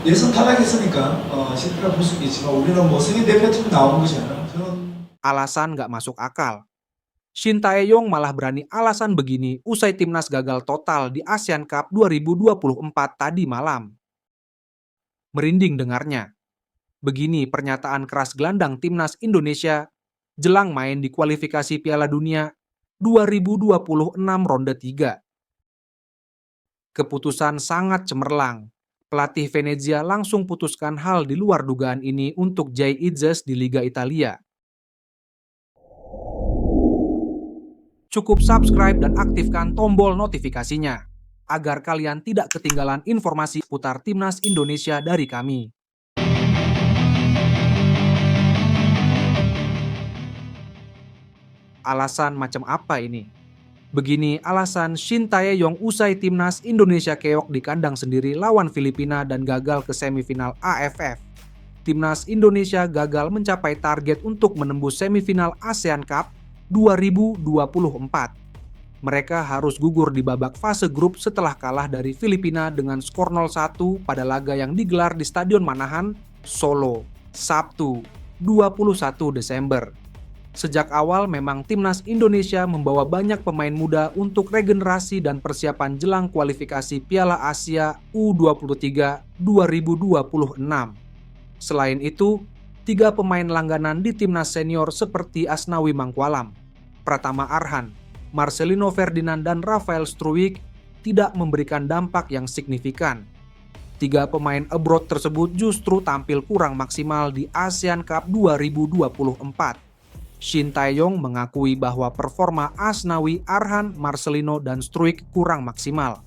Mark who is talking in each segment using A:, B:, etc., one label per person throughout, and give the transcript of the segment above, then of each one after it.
A: 예선 탈락했으니까 실패라 볼 수도 있지만 우리는 뭐 세계 대표팀 나온 것이 아니라 저는
B: Alasan nggak masuk akal. Shin Tae-yong malah berani alasan begini usai timnas gagal total di ASEAN Cup 2024 tadi malam. Merinding dengarnya. Begini pernyataan keras gelandang timnas Indonesia jelang main di kualifikasi Piala Dunia 2026 ronde 3. Keputusan sangat cemerlang. Pelatih Venezia langsung putuskan hal di luar dugaan ini untuk Jay Itzes di Liga Italia. Cukup subscribe dan aktifkan tombol notifikasinya agar kalian tidak ketinggalan informasi seputar timnas Indonesia dari kami. Alasan macam apa ini? Begini alasan Shin Tae-yong usai timnas Indonesia keok di kandang sendiri lawan Filipina dan gagal ke semifinal AFF. Timnas Indonesia gagal mencapai target untuk menembus semifinal ASEAN Cup 2024. Mereka harus gugur di babak fase grup setelah kalah dari Filipina dengan skor 0-1 pada laga yang digelar di Stadion Manahan, Solo, Sabtu, 21 Desember. Sejak awal memang timnas Indonesia membawa banyak pemain muda untuk regenerasi dan persiapan jelang kualifikasi Piala Asia U23 2026. Selain itu, 3 pemain langganan di timnas senior seperti Asnawi Mangkualam, Pratama Arhan, Marcelino Ferdinand dan Rafael Struwijk tidak memberikan dampak yang signifikan. 3 pemain abroad tersebut justru tampil kurang maksimal di ASEAN Cup 2024. Shin Tae-yong mengakui bahwa performa Asnawi, Arhan, Marcelino, dan Struwijk kurang maksimal.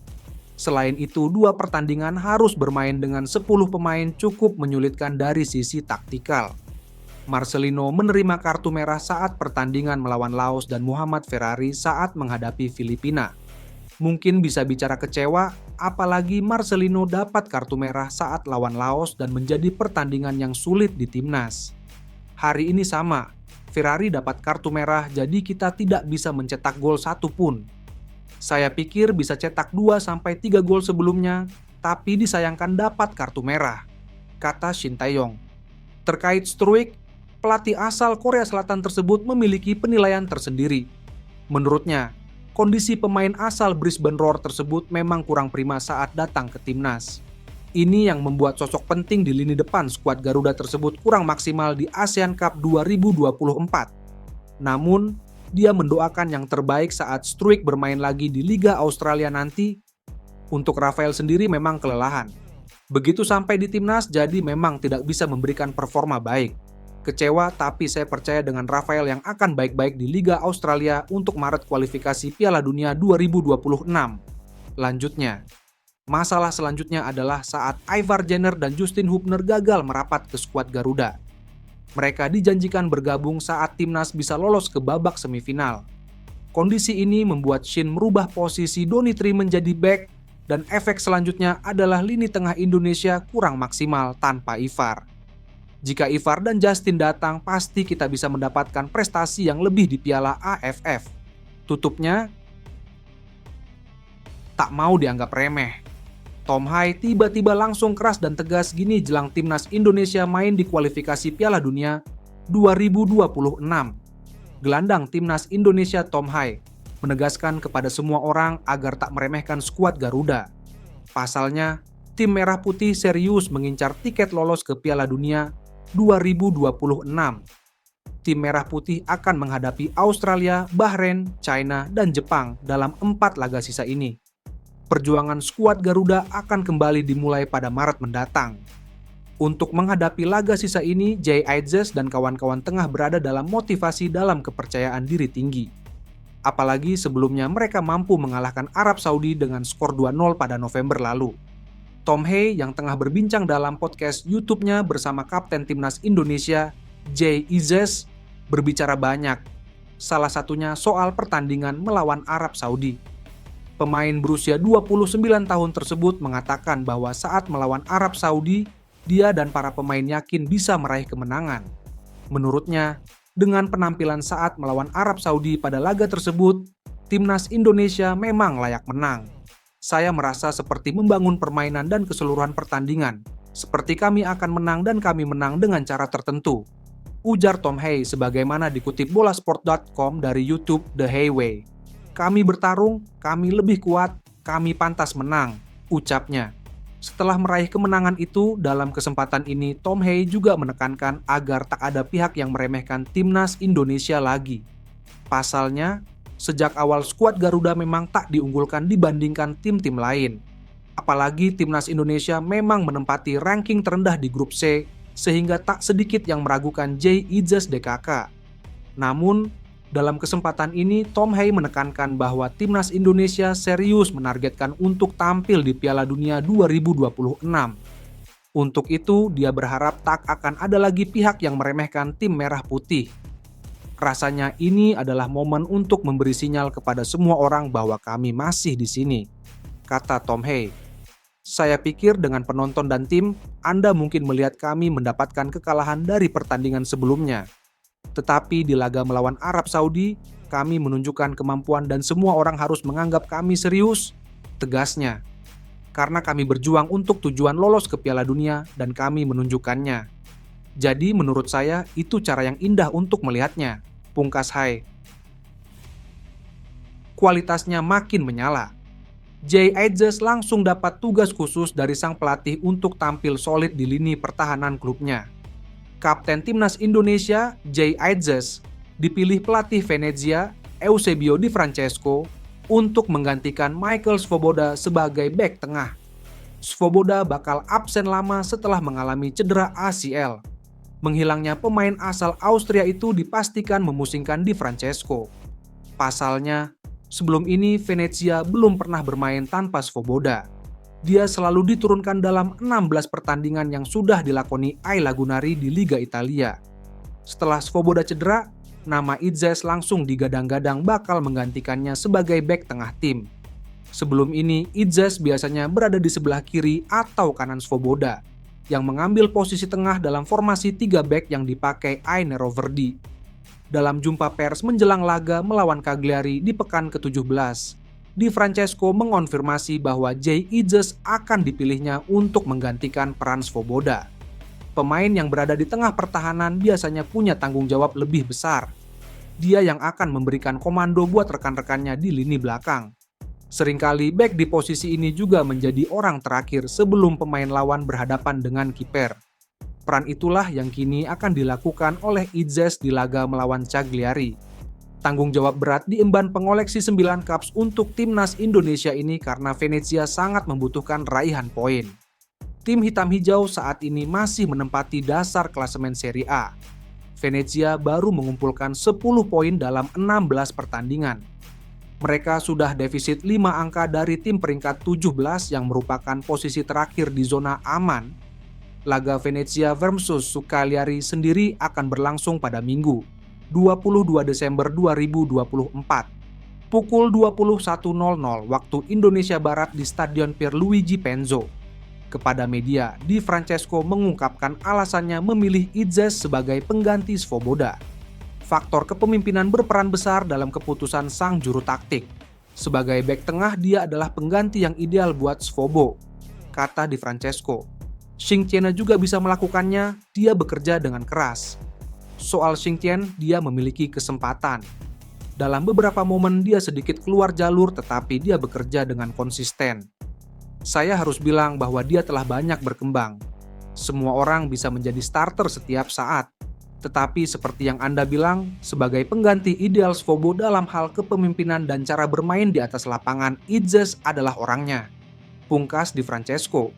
B: Selain itu, 2 pertandingan harus bermain dengan 10 pemain cukup menyulitkan dari sisi taktikal. Marcelino menerima kartu merah saat pertandingan melawan Laos dan Muhammad Ferrari saat menghadapi Filipina. Mungkin bisa bicara kecewa, apalagi Marcelino dapat kartu merah saat lawan Laos dan menjadi pertandingan yang sulit di timnas. Hari ini sama. Ferrari dapat kartu merah, jadi kita tidak bisa mencetak gol 1 pun. Saya pikir bisa cetak 2-3 gol sebelumnya, tapi disayangkan dapat kartu merah, kata Shin Tae-yong. Terkait Struwijk, pelatih asal Korea Selatan tersebut memiliki penilaian tersendiri. Menurutnya, kondisi pemain asal Brisbane Roar tersebut memang kurang prima saat datang ke timnas. Ini yang membuat sosok penting di lini depan skuad Garuda tersebut kurang maksimal di ASEAN Cup 2024. Namun, dia mendoakan yang terbaik saat Struwijk bermain lagi di Liga Australia nanti. Untuk Rafael sendiri memang kelelahan. Begitu sampai di timnas, jadi memang tidak bisa memberikan performa baik. Kecewa, tapi saya percaya dengan Rafael yang akan baik-baik di Liga Australia untuk Maret kualifikasi Piala Dunia 2026. Lanjutnya, masalah selanjutnya adalah saat Ivar Jenner dan Justin Hubner gagal merapat ke skuad Garuda. Mereka dijanjikan bergabung saat timnas bisa lolos ke babak semifinal. Kondisi ini membuat Shin merubah posisi Donitri menjadi bek, dan efek selanjutnya adalah lini tengah Indonesia kurang maksimal tanpa Ivar. Jika Ivar dan Justin datang, pasti kita bisa mendapatkan prestasi yang lebih di Piala AFF. Tutupnya, tak mau dianggap remeh. Tom Hai tiba-tiba langsung keras dan tegas gini jelang timnas Indonesia main di kualifikasi Piala Dunia 2026. Gelandang timnas Indonesia Tom Hai menegaskan kepada semua orang agar tak meremehkan skuad Garuda. Pasalnya, tim Merah Putih serius mengincar tiket lolos ke Piala Dunia 2026. Tim Merah Putih akan menghadapi Australia, Bahrain, China, dan Jepang dalam 4 laga sisa ini. Perjuangan skuad Garuda akan kembali dimulai pada Maret mendatang. Untuk menghadapi laga sisa ini, Jay Itzes dan kawan-kawan tengah berada dalam motivasi dalam kepercayaan diri tinggi. Apalagi sebelumnya mereka mampu mengalahkan Arab Saudi dengan skor 2-0 pada November lalu. Tom Hai yang tengah berbincang dalam podcast YouTube-nya bersama Kapten Timnas Indonesia, Jay Itzes, berbicara banyak. Salah satunya soal pertandingan melawan Arab Saudi. Pemain berusia 29 tahun tersebut mengatakan bahwa saat melawan Arab Saudi, dia dan para pemain yakin bisa meraih kemenangan. Menurutnya, dengan penampilan saat melawan Arab Saudi pada laga tersebut, timnas Indonesia memang layak menang. Saya merasa seperti membangun permainan dan keseluruhan pertandingan. Seperti kami akan menang dan kami menang dengan cara tertentu, ujar Tom Hay sebagaimana dikutip bolasport.com dari YouTube The Hayway. Kami bertarung, kami lebih kuat, kami pantas menang, ucapnya. Setelah meraih kemenangan itu, dalam kesempatan ini Tom Hay juga menekankan agar tak ada pihak yang meremehkan timnas Indonesia lagi. Pasalnya, sejak awal skuad Garuda memang tak diunggulkan dibandingkan tim-tim lain. Apalagi timnas Indonesia memang menempati ranking terendah di grup C, sehingga tak sedikit yang meragukan Jay Idzes DKK. Namun, dalam kesempatan ini, Tom Hay menekankan bahwa timnas Indonesia serius menargetkan untuk tampil di Piala Dunia 2026. Untuk itu, dia berharap tak akan ada lagi pihak yang meremehkan tim merah putih. Rasanya ini adalah momen untuk memberi sinyal kepada semua orang bahwa kami masih di sini, kata Tom Hay. Saya pikir dengan penonton dan tim, Anda mungkin melihat kami mendapatkan kekalahan dari pertandingan sebelumnya. Tetapi di laga melawan Arab Saudi, kami menunjukkan kemampuan dan semua orang harus menganggap kami serius, tegasnya. Karena kami berjuang untuk tujuan lolos ke Piala Dunia dan kami menunjukkannya. Jadi menurut saya itu cara yang indah untuk melihatnya, pungkas Hay. Kualitasnya makin menyala. Jay Idzes langsung dapat tugas khusus dari sang pelatih untuk tampil solid di lini pertahanan klubnya. Kapten Timnas Indonesia, Jay Idzes, dipilih pelatih Venezia, Eusebio Di Francesco, untuk menggantikan Michael Svoboda sebagai bek tengah. Svoboda bakal absen lama setelah mengalami cedera ACL. Menghilangnya pemain asal Austria itu dipastikan memusingkan Di Francesco. Pasalnya, sebelum ini Venezia belum pernah bermain tanpa Svoboda. Dia selalu diturunkan dalam 16 pertandingan yang sudah dilakoni Ayla Gunari di Liga Italia. Setelah Svoboda cedera, nama Idzes langsung digadang-gadang bakal menggantikannya sebagai bek tengah tim. Sebelum ini, Idzes biasanya berada di sebelah kiri atau kanan Svoboda, yang mengambil posisi tengah dalam formasi 3 bek yang dipakai Ainero Verdi. Dalam jumpa pers menjelang laga melawan Cagliari di pekan ke-17, Di Francesco mengonfirmasi bahwa Jay Idzes akan dipilihnya untuk menggantikan peran Svoboda. Pemain yang berada di tengah pertahanan biasanya punya tanggung jawab lebih besar. Dia yang akan memberikan komando buat rekan-rekannya di lini belakang. Seringkali bek di posisi ini juga menjadi orang terakhir sebelum pemain lawan berhadapan dengan kiper. Peran itulah yang kini akan dilakukan oleh Idzes di laga melawan Cagliari. Tanggung jawab berat diemban pengoleksi 9 caps untuk timnas Indonesia ini karena Venezia sangat membutuhkan raihan poin. Tim hitam hijau saat ini masih menempati dasar klasemen Serie A. Venezia baru mengumpulkan 10 poin dalam 16 pertandingan. Mereka sudah defisit 5 angka dari tim peringkat 17 yang merupakan posisi terakhir di zona aman. Laga Venezia versus Cagliari sendiri akan berlangsung pada Minggu, 22 Desember 2024. Pukul 21.00 waktu Indonesia Barat di Stadion Pierluigi Penzo. Kepada media, Di Francesco mengungkapkan alasannya memilih Idzes sebagai pengganti Svoboda. Faktor kepemimpinan berperan besar dalam keputusan sang juru taktik. Sebagai bek tengah, dia adalah pengganti yang ideal buat Svobo, kata Di Francesco. Xingtian juga bisa melakukannya, dia bekerja dengan keras. Soal Xingtian, dia memiliki kesempatan. Dalam beberapa momen dia sedikit keluar jalur tetapi dia bekerja dengan konsisten. Saya harus bilang bahwa dia telah banyak berkembang. Semua orang bisa menjadi starter setiap saat. Tetapi seperti yang Anda bilang, sebagai pengganti ideal Svobo dalam hal kepemimpinan dan cara bermain di atas lapangan, Idzes adalah orangnya, pungkas Di Francesco.